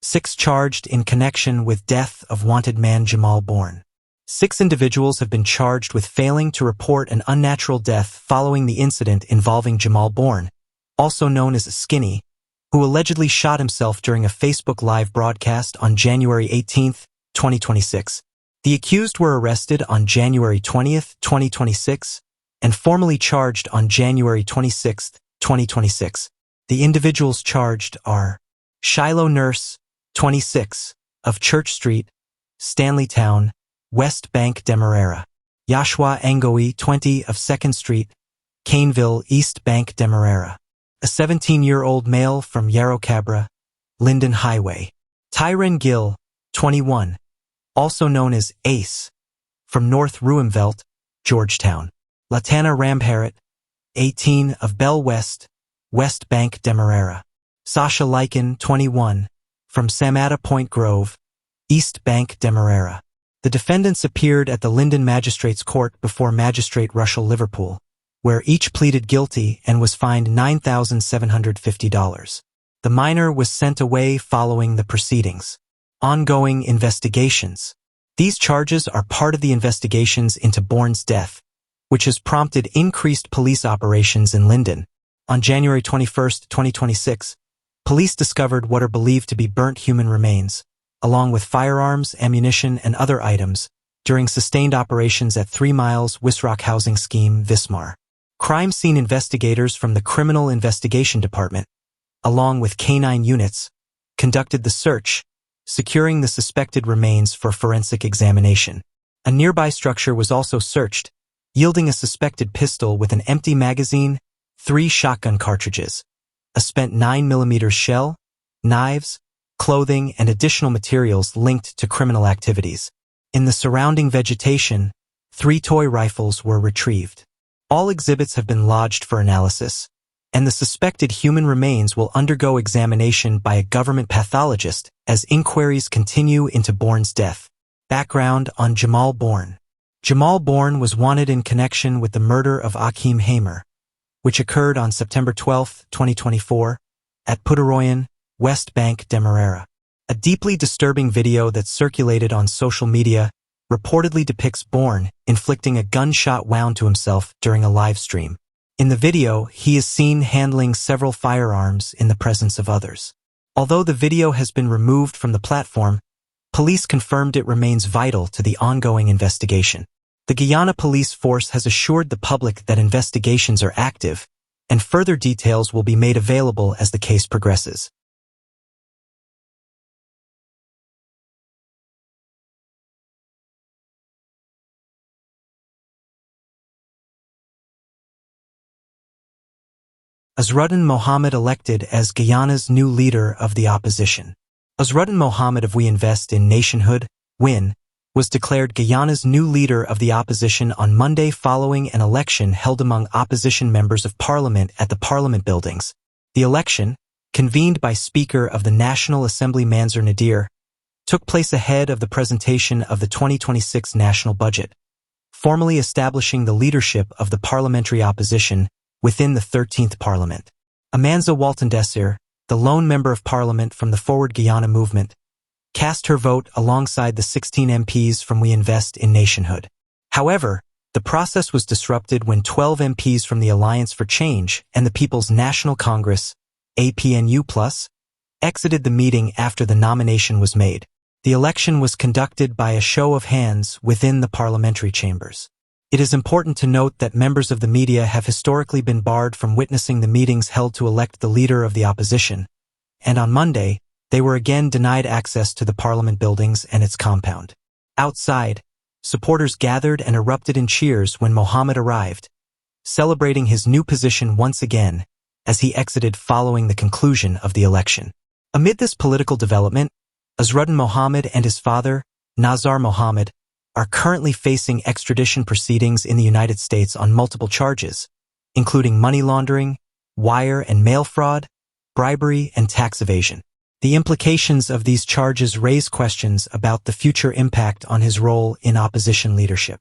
6 charged in connection with death of wanted man Jamal Bourne. 6 individuals have been charged with failing to report an unnatural death following the incident involving Jamal Bourne, also known as Skinny, who allegedly shot himself during a Facebook Live broadcast on January 18, 2026. The accused were arrested on January 20, 2026, and formally charged on January 26, 2026. The individuals charged are Shiloh Nurse, 26, of Church Street, Stanleytown, West Bank Demerara. Yashua Angoi, 20, of 2nd Street, Caneville, East Bank Demerara. A 17-year-old male from Yarrow Cabra, Linden Highway. Tyron Gill, 21, also known as Ace, from North Ruimveldt, Georgetown. Latana Ramharrat, 18, of Bell West, West Bank Demerara. Sasha Lycan, 21, from Samata Point Grove, East Bank Demerara. The defendants appeared at the Linden Magistrates Court before Magistrate Russell Liverpool, where each pleaded guilty and was fined $9,750. The minor was sent away following the proceedings. Ongoing investigations. These charges are part of the investigations into Bourne's death, which has prompted increased police operations in Linden. On January 21, 2026, police discovered what are believed to be burnt human remains, along with firearms, ammunition, and other items, during sustained operations at 3 Miles Wisrock Housing Scheme, Vismar. Crime scene investigators from the Criminal Investigation Department, along with canine units, conducted the search, securing the suspected remains for forensic examination. A nearby structure was also searched, yielding a suspected pistol with an empty magazine, 3 shotgun cartridges, a spent 9mm shell, knives, clothing, and additional materials linked to criminal activities. In the surrounding vegetation, 3 toy rifles were retrieved. All exhibits have been lodged for analysis, and the suspected human remains will undergo examination by a government pathologist as inquiries continue into Bourne's death. Background on Jamal Bourne. Jamal Bourne was wanted in connection with the murder of Akeem Hamer, which occurred on September 12, 2024, at Pudaroyan, West Bank Demerara. A deeply disturbing video that circulated on social media reportedly depicts Bourne inflicting a gunshot wound to himself during a live stream. In the video, he is seen handling several firearms in the presence of others. Although the video has been removed from the platform, police confirmed it remains vital to the ongoing investigation. The Guyana police force has assured the public that investigations are active, and further details will be made available as the case progresses. Azruddin Mohammed elected as Guyana's new leader of the opposition. Azruddin Mohammed of We Invest in Nationhood, WIN, was declared Guyana's new leader of the opposition on Monday following an election held among opposition members of parliament at the parliament buildings. The election, convened by Speaker of the National Assembly Mansour Nadir, took place ahead of the presentation of the 2026 national budget, formally establishing the leadership of the parliamentary opposition within the 13th Parliament. Amanza Waltendesir, the lone member of parliament from the Forward Guyana movement, cast her vote alongside the 16 MPs from We Invest in Nationhood. However, the process was disrupted when 12 MPs from the Alliance for Change and the People's National Congress, APNU+, exited the meeting after the nomination was made. The election was conducted by a show of hands within the parliamentary chambers. It is important to note that members of the media have historically been barred from witnessing the meetings held to elect the leader of the opposition, and on Monday, they were again denied access to the parliament buildings and its compound. Outside, supporters gathered and erupted in cheers when Mohammed arrived, celebrating his new position once again as he exited following the conclusion of the election. Amid this political development, Azruddin Mohammed and his father, Nazar Mohammed, are currently facing extradition proceedings in the United States on multiple charges, including money laundering, wire and mail fraud, bribery, and tax evasion. The implications of these charges raise questions about the future impact on his role in opposition leadership.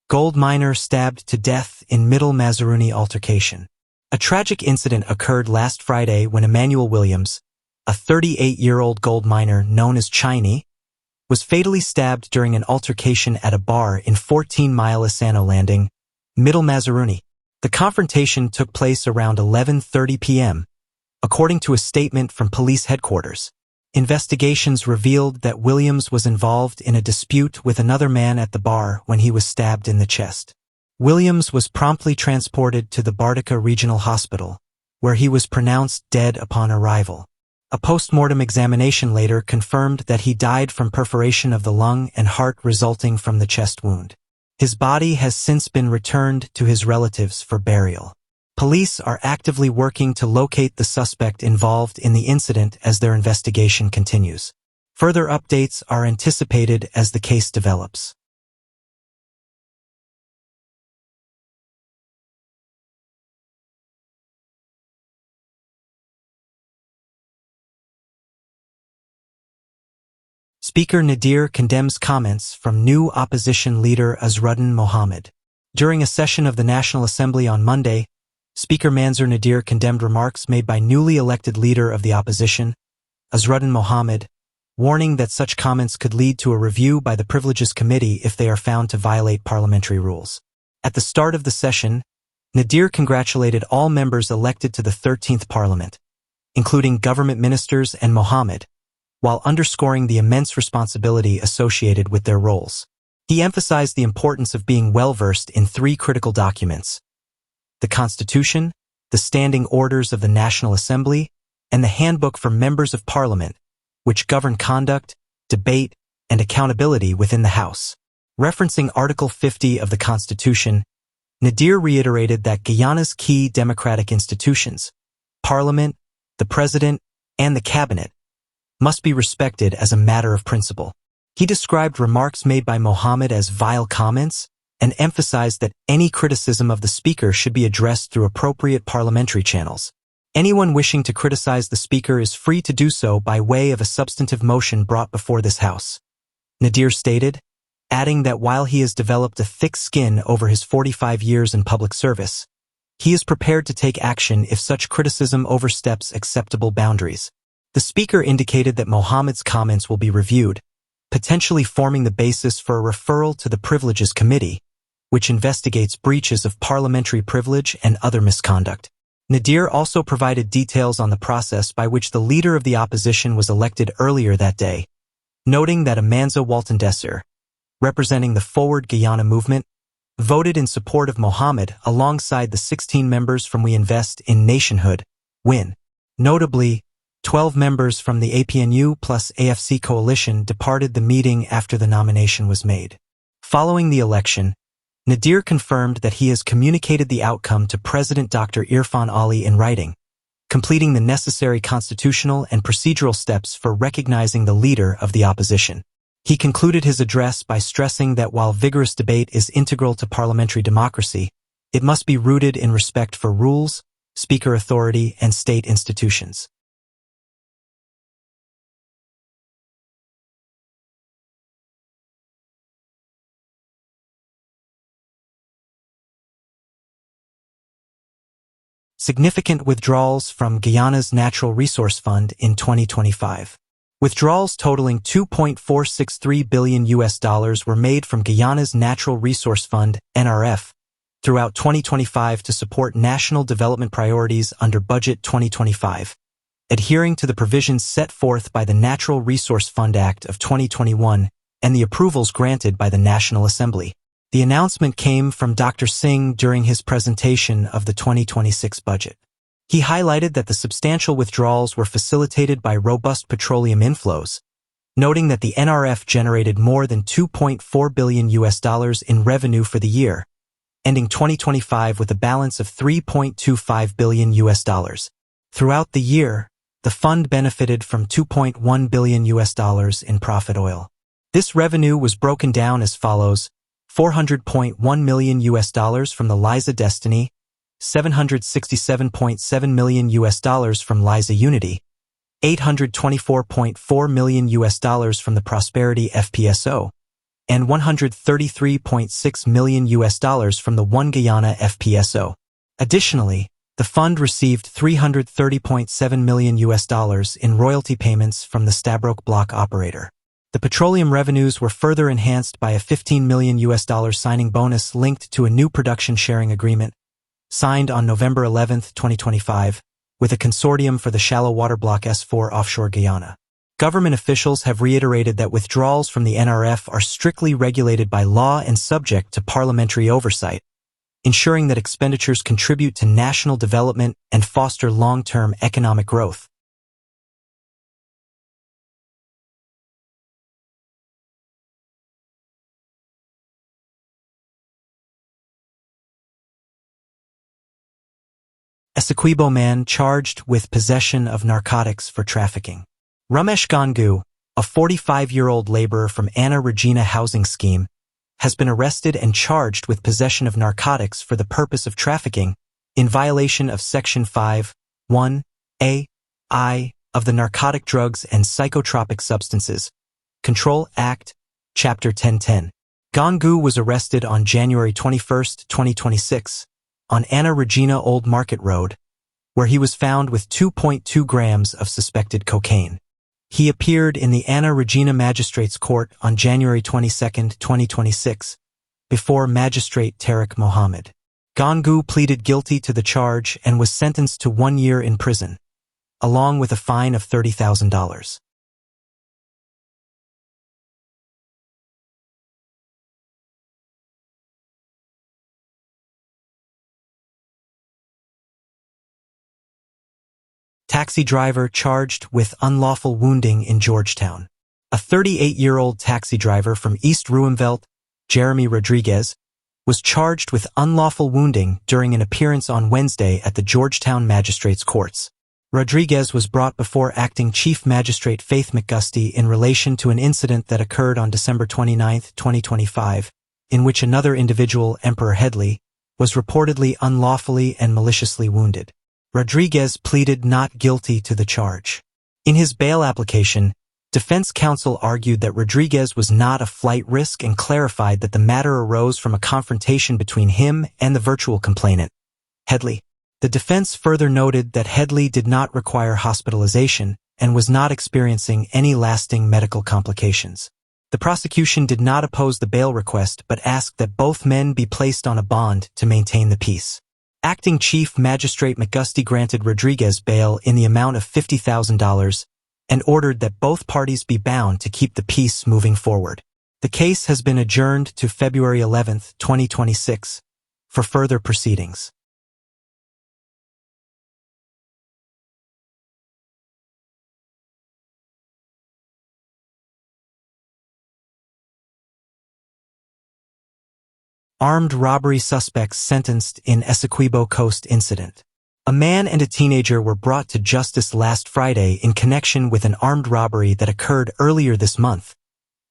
Gold miner stabbed to death in Middle Mazaruni altercation. A tragic incident occurred last Friday when Emmanuel Williams, a 38-year-old gold miner known as Chinese, was fatally stabbed during an altercation at a bar in 14-mile Asano Landing, Middle Mazaruni. The confrontation took place around 11:30 p.m., according to a statement from police headquarters. Investigations revealed that Williams was involved in a dispute with another man at the bar when he was stabbed in the chest. Williams was promptly transported to the Bartica Regional Hospital, where he was pronounced dead upon arrival. A post-mortem examination later confirmed that he died from perforation of the lung and heart resulting from the chest wound. His body has since been returned to his relatives for burial. Police are actively working to locate the suspect involved in the incident as their investigation continues. Further updates are anticipated as the case develops. Speaker Nadir condemns comments from new opposition leader Azruddin Mohammed. During a session of the National Assembly on Monday, Speaker Manzoor Nadir condemned remarks made by newly elected leader of the opposition, Azruddin Mohammed, warning that such comments could lead to a review by the Privileges Committee if they are found to violate parliamentary rules. At the start of the session, Nadir congratulated all members elected to the 13th Parliament, including government ministers and Mohammed, while underscoring the immense responsibility associated with their roles. He emphasized the importance of being well-versed in three critical documents: the Constitution, the Standing Orders of the National Assembly, and the Handbook for Members of Parliament, which govern conduct, debate, and accountability within the House. Referencing Article 50 of the Constitution, Nadir reiterated that Guyana's key democratic institutions, Parliament, the President, and the Cabinet, must be respected as a matter of principle. He described remarks made by Mohammed as vile comments and emphasized that any criticism of the Speaker should be addressed through appropriate parliamentary channels. Anyone wishing to criticize the Speaker is free to do so by way of a substantive motion brought before this House, Nadir stated, adding that while he has developed a thick skin over his 45 years in public service, he is prepared to take action if such criticism oversteps acceptable boundaries. The Speaker indicated that Mohammed's comments will be reviewed, potentially forming the basis for a referral to the Privileges Committee, which investigates breaches of parliamentary privilege and other misconduct. Nadir also provided details on the process by which the leader of the opposition was elected earlier that day, noting that Amanza Waltendesser, representing the Forward Guyana movement, voted in support of Mohammed alongside the 16 members from We Invest in Nationhood, WIN. Notably, 12 members from the APNU plus AFC coalition departed the meeting after the nomination was made. Following the election, Nadir confirmed that he has communicated the outcome to President Dr. Irfan Ali in writing, completing the necessary constitutional and procedural steps for recognizing the leader of the opposition. He concluded his address by stressing that while vigorous debate is integral to parliamentary democracy, it must be rooted in respect for rules, speaker authority, and state institutions. Significant withdrawals from Guyana's Natural Resource Fund in 2025. Withdrawals totaling $2.463 billion were made from Guyana's Natural Resource Fund, NRF, throughout 2025 to support national development priorities under Budget 2025, adhering to the provisions set forth by the Natural Resource Fund Act of 2021 and the approvals granted by the National Assembly. The announcement came from Dr. Singh during his presentation of the 2026 budget. He highlighted that the substantial withdrawals were facilitated by robust petroleum inflows, noting that the NRF generated more than $2.4 billion in revenue for the year, ending 2025 with a balance of $3.25 billion. Throughout the year, the fund benefited from $2.1 billion in profit oil. This revenue was broken down as follows: $400.1 million from the Liza Destiny, $767.7 million from Liza Unity, $824.4 million from the Prosperity FPSO, and $133.6 million from the One Guyana FPSO. Additionally, the fund received $330.7 million in royalty payments from the Stabroek Block operator. The petroleum revenues were further enhanced by a $15 million signing bonus linked to a new production sharing agreement signed on November 11, 2025, with a consortium for the shallow water block S4 offshore Guyana. Government officials have reiterated that withdrawals from the NRF are strictly regulated by law and subject to parliamentary oversight, ensuring that expenditures contribute to national development and foster long-term economic growth. Essequibo man charged with possession of narcotics for trafficking. Ramesh Gangu, a 45-year-old laborer from Anna Regina housing scheme, has been arrested and charged with possession of narcotics for the purpose of trafficking in violation of Section 5(1)(a)(I) of the Narcotic Drugs and Psychotropic Substances Control Act, Chapter 1010. Gangu was arrested on January 21, 2026, on Anna Regina Old Market Road, where he was found with 2.2 grams of suspected cocaine. He appeared in the Anna Regina Magistrates Court on January 22, 2026, before Magistrate Tariq Mohammed. Gangu pleaded guilty to the charge and was sentenced to 1 year in prison, along with a fine of $30,000. Taxi driver charged with unlawful wounding in Georgetown. A 38-year-old taxi driver from East Ruimveldt, Jeremy Rodriguez, was charged with unlawful wounding during an appearance on Wednesday at the Georgetown Magistrates Courts. Rodriguez was brought before Acting Chief Magistrate Faith McGusty in relation to an incident that occurred on December 29, 2025, in which another individual, Emperor Headley, was reportedly unlawfully and maliciously wounded. Rodriguez pleaded not guilty to the charge. In his bail application, defense counsel argued that Rodriguez was not a flight risk and clarified that the matter arose from a confrontation between him and the virtual complainant, Headley. The defense further noted that Headley did not require hospitalization and was not experiencing any lasting medical complications. The prosecution did not oppose the bail request but asked that both men be placed on a bond to maintain the peace. Acting Chief Magistrate McGusty granted Rodriguez bail in the amount of $50,000 and ordered that both parties be bound to keep the peace moving forward. The case has been adjourned to February 11, 2026, for further proceedings. Armed robbery suspects sentenced in Essequibo Coast incident. A man and a teenager were brought to justice last Friday in connection with an armed robbery that occurred earlier this month,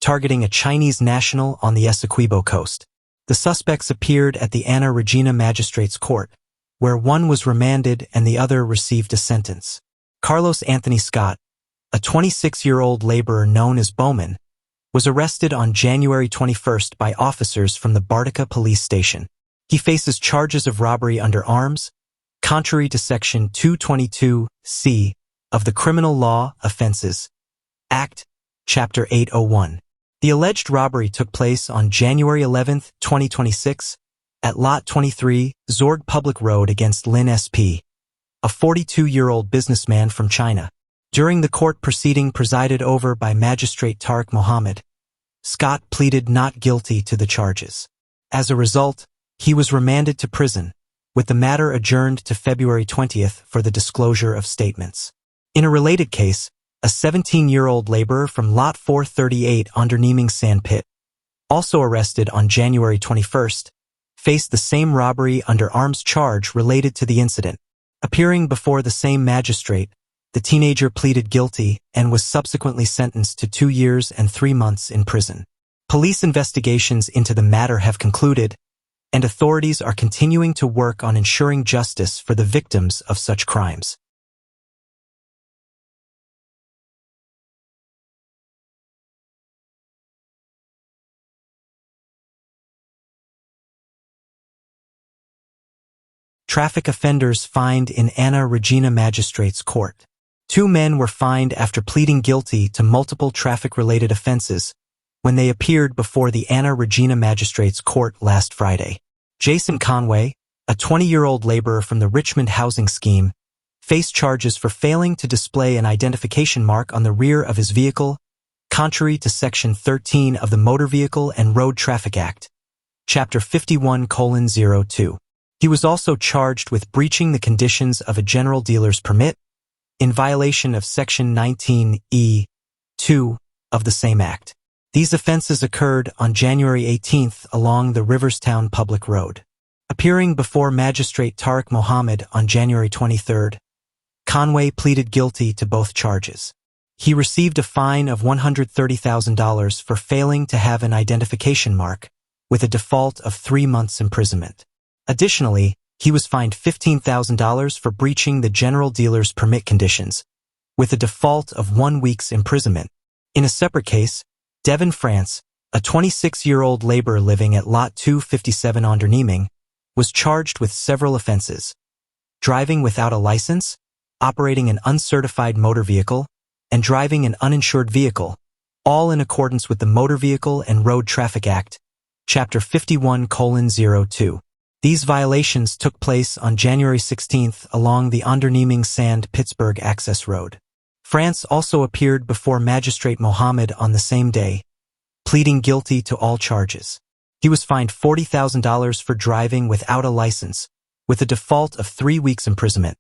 targeting a Chinese national on the Essequibo Coast. The suspects appeared at the Anna Regina Magistrates Court, where one was remanded and the other received a sentence. Carlos Anthony Scott, a 26-year-old laborer known as Bowman, was arrested on January 21 by officers from the Bartica police station. He faces charges of robbery under arms, contrary to Section 222(c) of the Criminal Law Offences Act, Chapter 801. The alleged robbery took place on January 11, 2026, at Lot 23, Zorg Public Road against Lin SP, a 42-year-old businessman from China. During the court proceeding presided over by Magistrate Tariq Mohammed, Scott pleaded not guilty to the charges. As a result, he was remanded to prison, with the matter adjourned to February 20th for the disclosure of statements. In a related case, a 17-year-old laborer from Lot 438 Onderneming Sandpit, also arrested on January 21st, faced the same robbery under arms charge related to the incident. Appearing before the same magistrate, the teenager pleaded guilty and was subsequently sentenced to 2 years and 3 months in prison. Police investigations into the matter have concluded, and authorities are continuing to work on ensuring justice for the victims of such crimes. Traffic offenders fined in Anna Regina Magistrates Court. 2 men were fined after pleading guilty to multiple traffic-related offenses when they appeared before the Anna Regina Magistrates Court last Friday. Jason Conway, a 20-year-old laborer from the Richmond housing scheme, faced charges for failing to display an identification mark on the rear of his vehicle, contrary to Section 13 of the Motor Vehicle and Road Traffic Act, Chapter 51:02. He was also charged with breaching the conditions of a general dealer's permit in violation of Section 19(e)(2) of the same act. These offenses occurred on January 18th along the Riverstown Public Road. Appearing before Magistrate Tariq Mohammed on January 23rd, Conway pleaded guilty to both charges. He received a fine of $130,000 for failing to have an identification mark, with a default of 3 months imprisonment. Additionally, he was fined $15,000 for breaching the general dealer's permit conditions, with a default of 1 week's imprisonment. In a separate case, Devin France, a 26-year-old laborer living at Lot 257 Onderneming, was charged with several offenses: driving without a license, operating an uncertified motor vehicle, and driving an uninsured vehicle, all in accordance with the Motor Vehicle and Road Traffic Act, Chapter 51:02. These violations took place on January 16th along the Onderneming-Sand-Pittsburgh Access Road. France also appeared before Magistrate Mohammed on the same day, pleading guilty to all charges. He was fined $40,000 for driving without a license, with a default of 3 weeks imprisonment,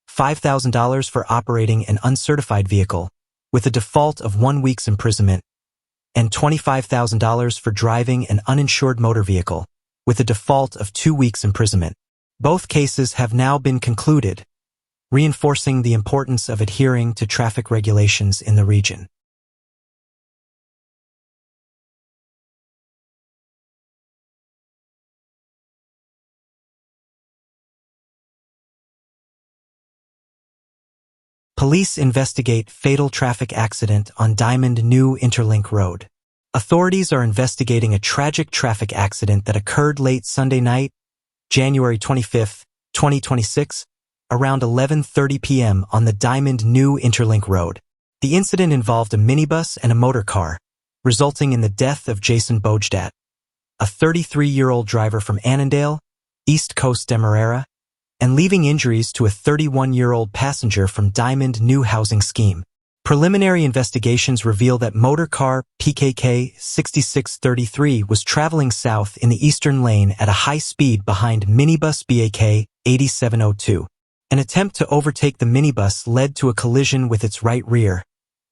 $5,000 for operating an uncertified vehicle, with a default of 1 week's imprisonment, and $25,000 for driving an uninsured motor vehicle, with a default of 2 weeks imprisonment. Both cases have now been concluded, reinforcing the importance of adhering to traffic regulations in the region. Police investigate fatal traffic accident on Diamond New Interlink Road. Authorities are investigating a tragic traffic accident that occurred late Sunday night, January 25, 2026, around 11:30 p.m. on the Diamond New Interlink Road. The incident involved a minibus and a motor car, resulting in the death of Jason Bojdat, a 33-year-old driver from Annandale, East Coast Demerara, and leaving injuries to a 31-year-old passenger from Diamond New Housing Scheme. Preliminary investigations reveal that motor car PKK 6633 was traveling south in the eastern lane at a high speed behind minibus BAK 8702. An attempt to overtake the minibus led to a collision with its right rear,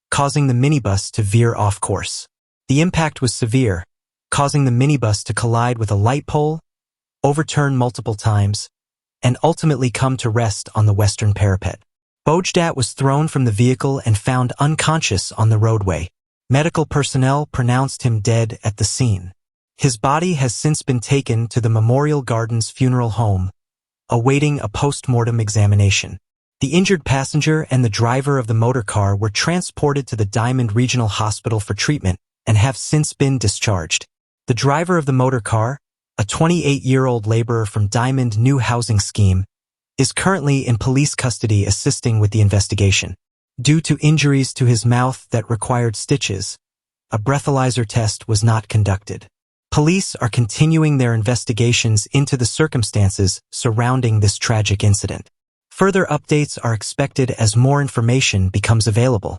causing the minibus to veer off course. The impact was severe, causing the minibus to collide with a light pole, overturn multiple times, and ultimately come to rest on the western parapet. Bojdat was thrown from the vehicle and found unconscious on the roadway. Medical personnel pronounced him dead at the scene. His body has since been taken to the Memorial Gardens Funeral Home, awaiting a post-mortem examination. The injured passenger and the driver of the motor car were transported to the Diamond Regional Hospital for treatment and have since been discharged. The driver of the motor car, a 28-year-old laborer from Diamond New Housing Scheme, is currently in police custody assisting with the investigation. Due to injuries to his mouth that required stitches, a breathalyzer test was not conducted. Police are continuing their investigations into the circumstances surrounding this tragic incident. Further updates are expected as more information becomes available.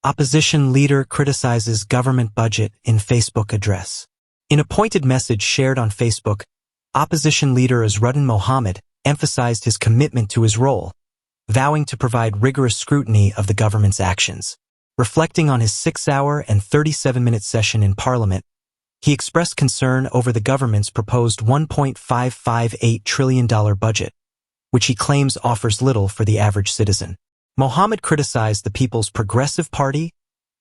Opposition leader criticizes government budget in Facebook address. In a pointed message shared on Facebook, opposition leader Azruddin Mohammed emphasized his commitment to his role, vowing to provide rigorous scrutiny of the government's actions. Reflecting on his 6-hour and 37-minute session in Parliament, he expressed concern over the government's proposed $1.558 trillion budget, which he claims offers little for the average citizen. Mohammed criticized the People's Progressive Party,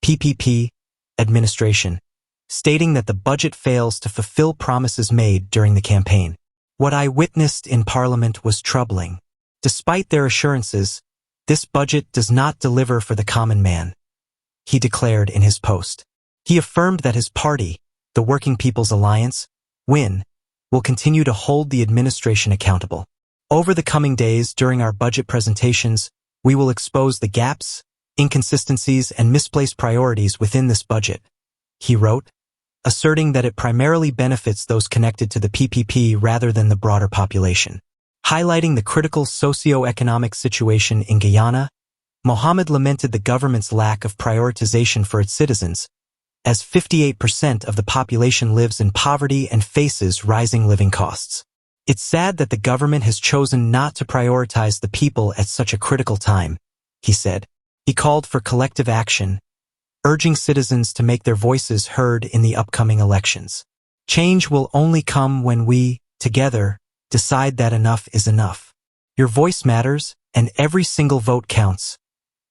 PPP, administration, stating that the budget fails to fulfill promises made during the campaign. What I witnessed in Parliament was troubling. Despite their assurances, This budget does not deliver for the common man, he declared in his post. He affirmed that his party, the Working People's Alliance, WIN, will continue to hold the administration accountable. Over the coming days during our budget presentations, we will expose the gaps, inconsistencies, and misplaced priorities within this budget, he wrote, asserting that it primarily benefits those connected to the PPP rather than the broader population. Highlighting the critical socio-economic situation in Guyana, Mohammed lamented the government's lack of prioritization for its citizens, as 58% of the population lives in poverty and faces rising living costs. It's sad that the government has chosen not to prioritize the people at such a critical time, he said. He called for collective action, urging citizens to make their voices heard in the upcoming elections. Change will only come when we, together, decide that enough is enough. Your voice matters, and every single vote counts,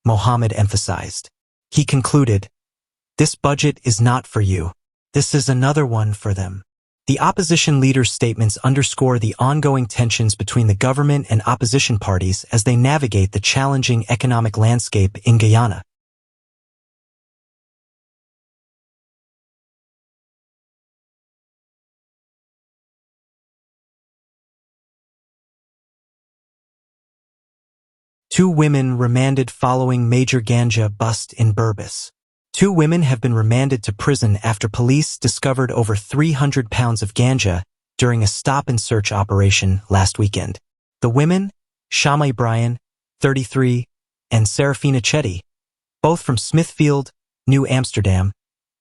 Mohammed emphasized. He concluded, "This budget is not for you. This is another one for them." The opposition leader's statements underscore the ongoing tensions between the government and opposition parties as they navigate the challenging economic landscape in Guyana. Two women remanded following major ganja bust in Berbice. Two women have been remanded to prison after police discovered over 300 pounds of ganja during a stop-and-search operation last weekend. The women, Shamai Bryan, 33, and Serafina Chetty, both from Smithfield, New Amsterdam,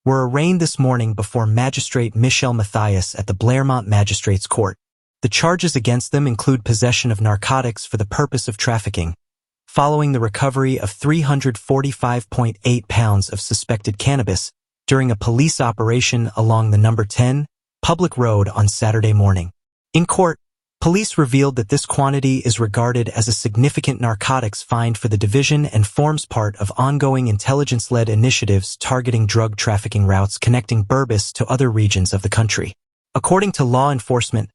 were arraigned this morning before Magistrate Michelle Matthias at the Blairmont Magistrates Court. The charges against them include possession of narcotics for the purpose of trafficking, following the recovery of 345.8 pounds of suspected cannabis during a police operation along the number 10 public road on Saturday morning. In court, police revealed that this quantity is regarded as a significant narcotics find for the division and forms part of ongoing intelligence-led initiatives targeting drug trafficking routes connecting Berbice to other regions of the country. According to law enforcement,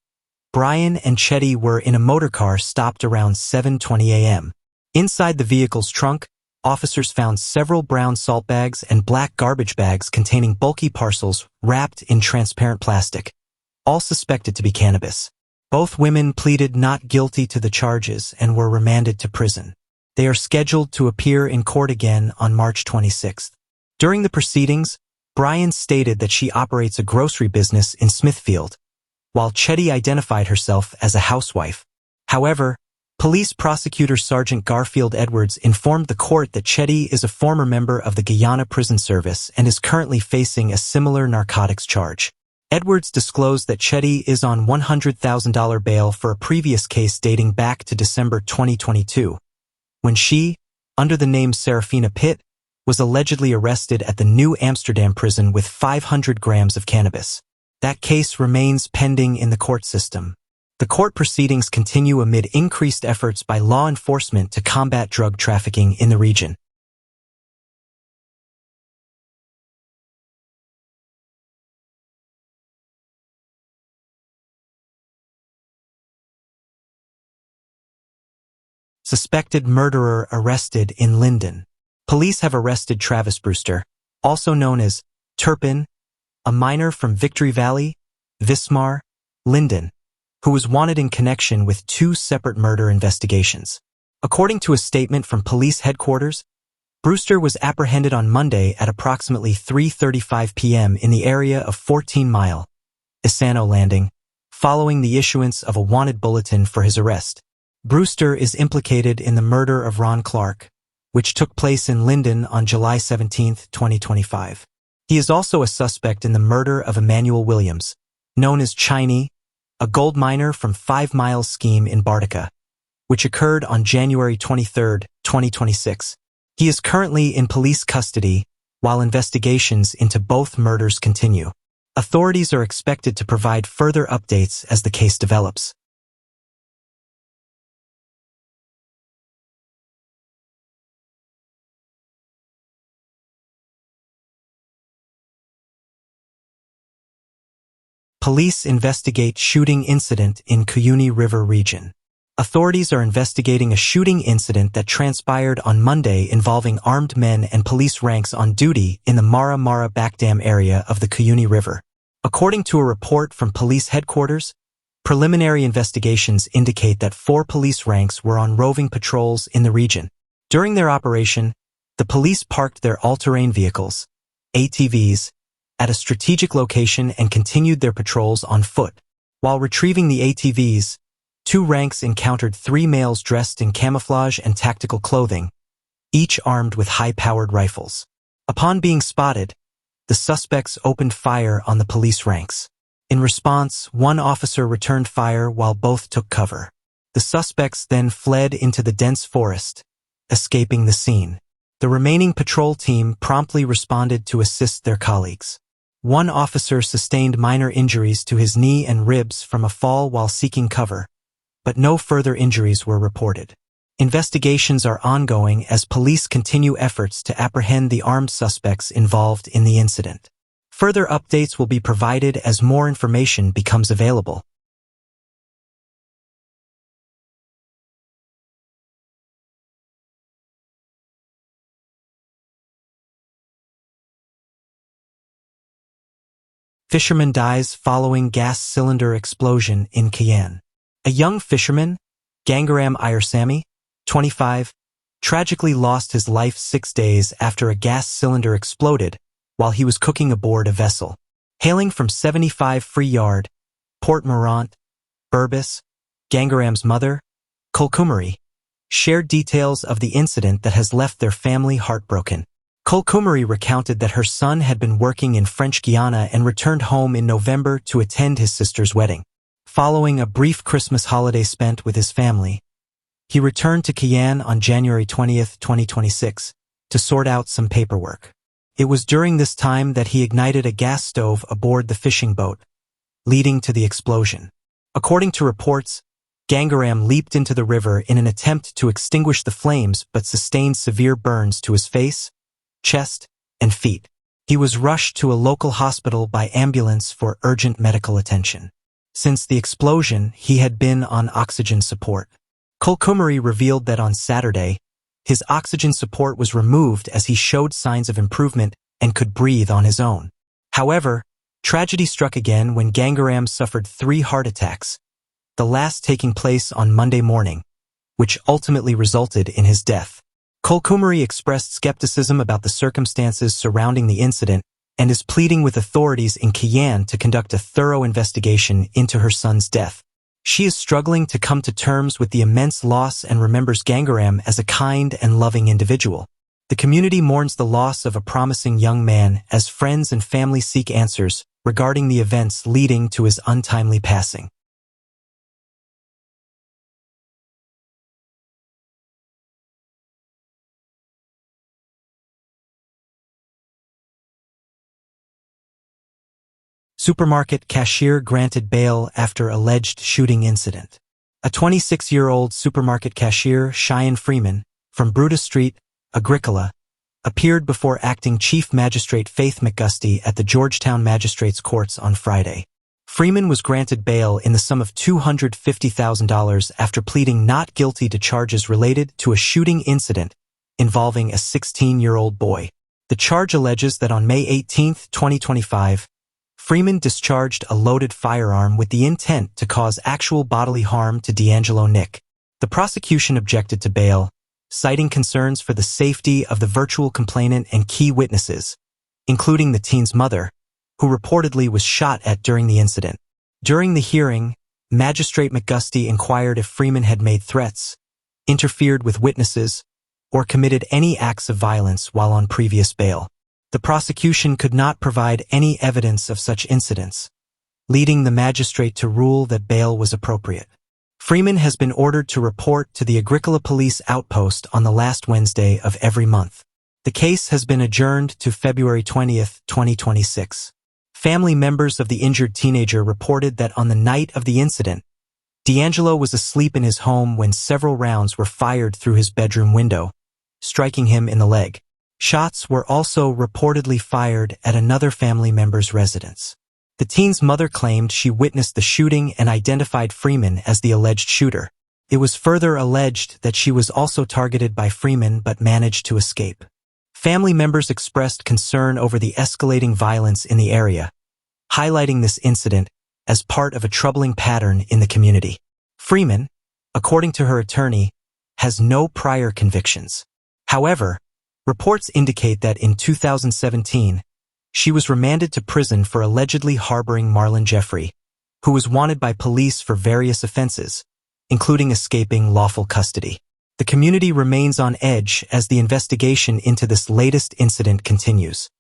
Bryan and Chetty were in a motorcar stopped around 7:20 a.m. Inside the vehicle's trunk, officers found several brown salt bags and black garbage bags containing bulky parcels wrapped in transparent plastic, all suspected to be cannabis. Both women pleaded not guilty to the charges and were remanded to prison. They are scheduled to appear in court again on March 26. During the proceedings, Bryan stated that she operates a grocery business in Smithfield, while Chetty identified herself as a housewife. However, Police Prosecutor Sergeant Garfield Edwards informed the court that Chetty is a former member of the Guyana Prison Service and is currently facing a similar narcotics charge. Edwards disclosed that Chetty is on $100,000 bail for a previous case dating back to December 2022, when she, under the name Serafina Pitt, was allegedly arrested at the New Amsterdam prison with 500 grams of cannabis. That case remains pending in the court system. The court proceedings continue amid increased efforts by law enforcement to combat drug trafficking in the region. Suspected murderer arrested in Linden. Police have arrested Travis Brewster, also known as Turpin, a miner from Victory Valley, Vismar, Linden, who was wanted in connection with two separate murder investigations. According to a statement from police headquarters, Brewster was apprehended on Monday at approximately 3:35 p.m. in the area of 14 Mile, Isano Landing, following the issuance of a wanted bulletin for his arrest. Brewster is implicated in the murder of Ron Clark, which took place in Linden on July 17, 2025. He is also a suspect in the murder of Emmanuel Williams, known as Chiney, a gold miner from 5 Miles scheme in Bartica, which occurred on January 23, 2026. He is currently in police custody while investigations into both murders continue. Authorities are expected to provide further updates as the case develops. Police investigate shooting incident in Cuyuni River region. Authorities are investigating a shooting incident that transpired on Monday involving armed men and police ranks on duty in the Mara Mara Backdam area of the Cuyuni River. According to a report from police headquarters, preliminary investigations indicate that 4 police ranks were on roving patrols in the region. During their operation, the police parked their all-terrain vehicles, ATVs, at a strategic location and continued their patrols on foot. While retrieving the ATVs, 2 ranks encountered 3 males dressed in camouflage and tactical clothing, each armed with high-powered rifles. Upon being spotted, the suspects opened fire on the police ranks. In response, one officer returned fire while both took cover. The suspects then fled into the dense forest, escaping the scene. The remaining patrol team promptly responded to assist their colleagues. One officer sustained minor injuries to his knee and ribs from a fall while seeking cover, but no further injuries were reported. Investigations are ongoing as police continue efforts to apprehend the armed suspects involved in the incident. Further updates will be provided as more information becomes available. Fisherman dies following gas cylinder explosion in Guyana. A young fisherman, Gangaram Iyersamy, 25, tragically lost his life 6 days after a gas cylinder exploded while he was cooking aboard a vessel. Hailing from 75 Free Yard, Port Morant, Burbis, Gangaram's mother, Kulkumari, shared details of the incident that has left their family heartbroken. Kulkumari recounted that her son had been working in French Guyana and returned home in November to attend his sister's wedding. Following a brief Christmas holiday spent with his family, he returned to Guyana on January 20, 2026, to sort out some paperwork. It was during this time that he ignited a gas stove aboard the fishing boat, leading to the explosion. According to reports, Gangaram leaped into the river in an attempt to extinguish the flames but sustained severe burns to his face, chest, and feet. He was rushed to a local hospital by ambulance for urgent medical attention. Since the explosion, he had been on oxygen support. Kulkumari revealed that on Saturday, his oxygen support was removed as he showed signs of improvement and could breathe on his own. However, tragedy struck again when Gangaram suffered 3 heart attacks, the last taking place on Monday morning, which ultimately resulted in his death. Kulkumari expressed skepticism about the circumstances surrounding the incident and is pleading with authorities in Guyana to conduct a thorough investigation into her son's death. She is struggling to come to terms with the immense loss and remembers Gangaram as a kind and loving individual. The community mourns the loss of a promising young man as friends and family seek answers regarding the events leading to his untimely passing. Supermarket cashier granted bail after alleged shooting incident. A 26-year-old supermarket cashier, Cheyenne Freeman, from Brutus Street, Agricola, appeared before acting Chief Magistrate Faith McGusty at the Georgetown Magistrates Courts on Friday. Freeman was granted bail in the sum of $250,000 after pleading not guilty to charges related to a shooting incident involving a 16-year-old boy. The charge alleges that on May 18, 2025, Freeman discharged a loaded firearm with the intent to cause actual bodily harm to D'Angelo Nick. The prosecution objected to bail, citing concerns for the safety of the virtual complainant and key witnesses, including the teen's mother, who reportedly was shot at during the incident. During the hearing, Magistrate McGusty inquired if Freeman had made threats, interfered with witnesses, or committed any acts of violence while on previous bail. The prosecution could not provide any evidence of such incidents, leading the magistrate to rule that bail was appropriate. Freeman has been ordered to report to the Agricola Police Outpost on the last Wednesday of every month. The case has been adjourned to February 20, 2026. Family members of the injured teenager reported that on the night of the incident, D'Angelo was asleep in his home when several rounds were fired through his bedroom window, striking him in the leg. Shots were also reportedly fired at another family member's residence. The teen's mother claimed she witnessed the shooting and identified Freeman as the alleged shooter. It was further alleged that she was also targeted by Freeman but managed to escape. Family members expressed concern over the escalating violence in the area, highlighting this incident as part of a troubling pattern in the community. Freeman, according to her attorney, has no prior convictions. However, reports indicate that in 2017, she was remanded to prison for allegedly harboring Marlon Jeffrey, who was wanted by police for various offenses, including escaping lawful custody. The community remains on edge as the investigation into this latest incident continues.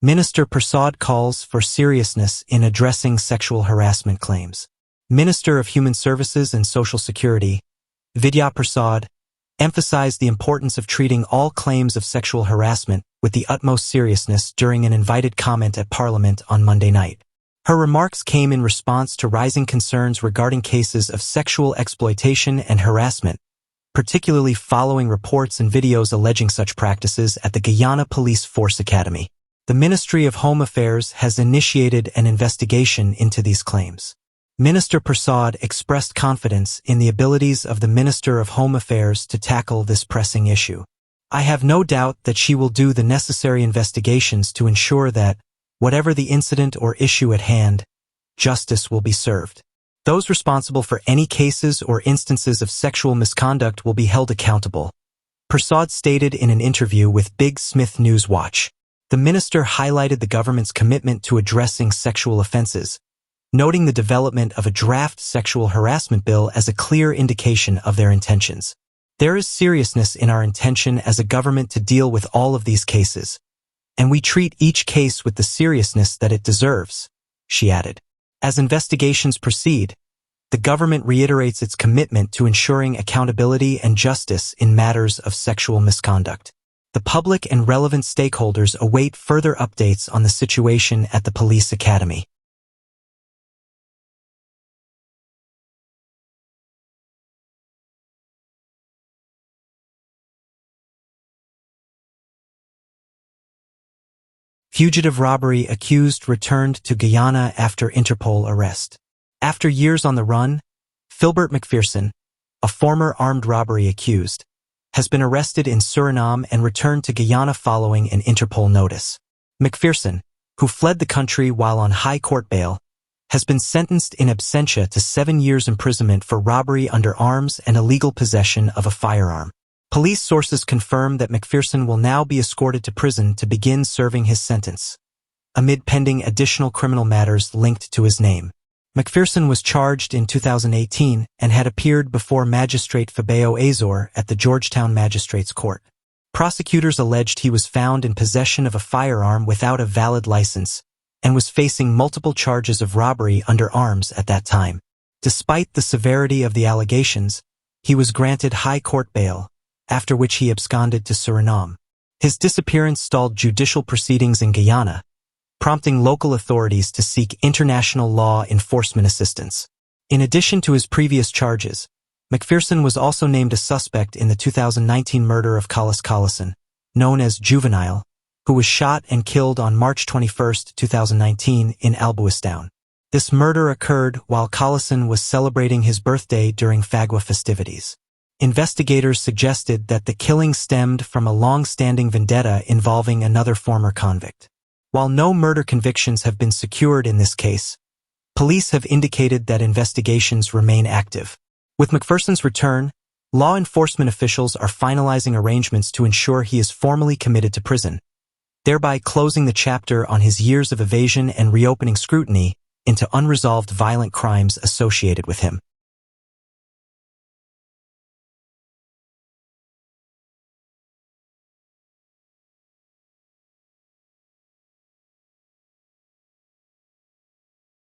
Minister Prasad calls for seriousness in addressing sexual harassment claims. Minister of Human Services and Social Security, Vidya Prasad, emphasized the importance of treating all claims of sexual harassment with the utmost seriousness during an invited comment at Parliament on Monday night. Her remarks came in response to rising concerns regarding cases of sexual exploitation and harassment, particularly following reports and videos alleging such practices at the Guyana Police Force Academy. The Ministry of Home Affairs has initiated an investigation into these claims. Minister Prasad expressed confidence in the abilities of the Minister of Home Affairs to tackle this pressing issue. I have no doubt that she will do the necessary investigations to ensure that, whatever the incident or issue at hand, justice will be served. Those responsible for any cases or instances of sexual misconduct will be held accountable, Prasad stated in an interview with Big Smith News Watch. The minister highlighted the government's commitment to addressing sexual offenses, noting the development of a draft sexual harassment bill as a clear indication of their intentions. There is seriousness in our intention as a government to deal with all of these cases, and we treat each case with the seriousness that it deserves, she added. As investigations proceed, the government reiterates its commitment to ensuring accountability and justice in matters of sexual misconduct. The public and relevant stakeholders await further updates on the situation at the police academy. Fugitive robbery accused returned to Guyana after Interpol arrest. After years on the run, Philbert McPherson, a former armed robbery accused, has been arrested in Suriname and returned to Guyana following an Interpol notice. McPherson, who fled the country while on high court bail, has been sentenced in absentia to 7 years imprisonment for robbery under arms and illegal possession of a firearm. Police sources confirm that McPherson will now be escorted to prison to begin serving his sentence, amid pending additional criminal matters linked to his name. McPherson was charged in 2018 and had appeared before Magistrate Fabio Azor at the Georgetown Magistrates Court. Prosecutors alleged he was found in possession of a firearm without a valid license and was facing multiple charges of robbery under arms at that time. Despite the severity of the allegations, he was granted high court bail, after which he absconded to Suriname. His disappearance stalled judicial proceedings in Guyana, prompting local authorities to seek international law enforcement assistance. In addition to his previous charges, McPherson was also named a suspect in the 2019 murder of Collis Collison, known as Juvenile, who was shot and killed on March 21, 2019 in Albuistown. This murder occurred while Collison was celebrating his birthday during Fagua festivities. Investigators suggested that the killing stemmed from a long-standing vendetta involving another former convict. While no murder convictions have been secured in this case, police have indicated that investigations remain active. With McPherson's return, law enforcement officials are finalizing arrangements to ensure he is formally committed to prison, thereby closing the chapter on his years of evasion and reopening scrutiny into unresolved violent crimes associated with him.